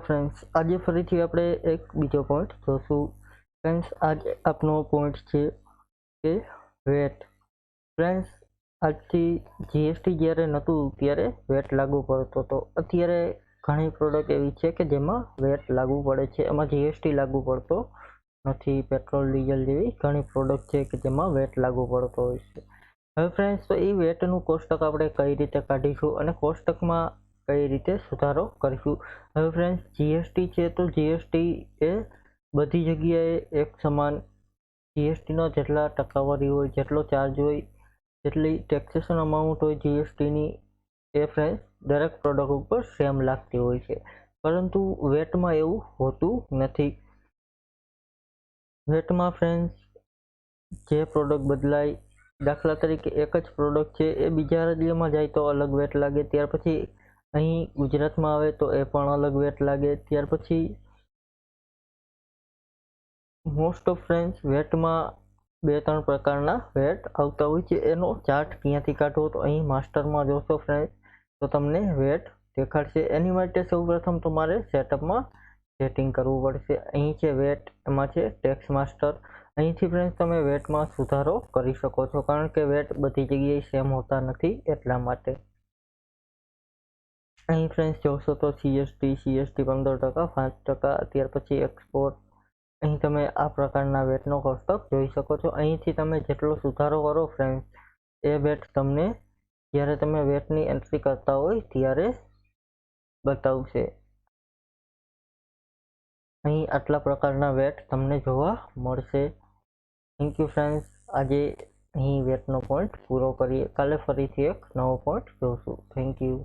Friends, આજે ફરીથી આપણે એક બીજો પોઈન્ટ જોશું. ફ્રેન્ડ્સ, આજે આપનો પોઈન્ટ છે કે વેટ. ફ્રેન્ડ્સ, આજથી જીએસટી જ્યારે નહોતું ત્યારે વેટ લાગુ પડતો હતો. અત્યારે ઘણી પ્રોડક્ટ એવી છે કે જેમાં વેટ લાગુ પડે છે, એમાં જીએસટી લાગુ પડતો નથી. પેટ્રોલ ડીઝલ જેવી ઘણી પ્રોડક્ટ છે કે જેમાં વેટ લાગુ પડતો હોય છે. હવે ફ્રેન્ડ્સ, તો એ વેટનું કોષ્ટક આપણે કઈ રીતે કાઢીશું અને કોષ્ટકમાં કઈ રીતે સુધારો કરીશું. હવે ફ્રેન્ડ્સ, જીએસટી છે તો જીએસટી એ બધી જગ્યાએ એક સમાન જીએસટીનો જેટલા ટકાવારી હોય, જેટલો ચાર્જ હોય, જેટલી ટેક્સેશન અમાઉન્ટ હોય જીએસટીની, એ ફ્રેન્ડ્સ દરેક પ્રોડક્ટ ઉપર સેમ લાગતી હોય છે. પરંતુ વેટમાં એવું હોતું નથી. વેટમાં ફ્રેન્ડ્સ જે પ્રોડક્ટ બદલાય, દાખલા તરીકે એક જ પ્રોડક્ટ છે એ બીજા રાજ્યમાં જાય તો અલગ વેટ લાગે, ત્યાર પછી અહીં ગુજરાતમાં આવે તો એ પણ અલગ વેટ લાગે. ત્યાર પછી મોસ્ટ ઓફ ફ્રેન્ડ્સ વેટમાં 2-3 પ્રકારના વેટ આવતા હોય છે. એનો ચાર્ટ ક્યાંથી કાઢવો તો અહીં માસ્ટરમાં જોશો ફ્રેન્ડ્સ તો તમને વેટ દેખાડશે. એની માટે સૌપ્રથમ તમારે સેટઅપમાં સેટિંગ કરવું પડશે. અહીં છે વેટ, એમાં છે ટેક્સ માસ્ટર. અહીંથી ફ્રેન્ડ્સ તમે વેટમાં સુધારો કરી શકો છો, કારણ કે વેટ બધી જગ્યાએ સેમ હોતા નથી એટલા માટે. અહીં ફ્રેન્ડ્સ જોશો તો સીએસટી 15%, 5%, ત્યાર પછી એક્સપોર્ટ. અહીં તમે આ પ્રકારના વેટનો કોષ્ટક જોઈ શકો છો. અહીંથી તમે જેટલો સુધારો કરો ફ્રેન્ડ્સ, એ વેટ તમને જ્યારે તમે વેટની એન્ટ્રી કરતા હોય ત્યારે બતાવશે. અહીં આટલા પ્રકારના વેટ તમને જોવા મળશે. Thank you friends. આજે અહીં વેટનો પોઈન્ટ પૂરો કરીએ. કાલે ફરીથી એક નવો પોઈન્ટ જોશું. Thank you.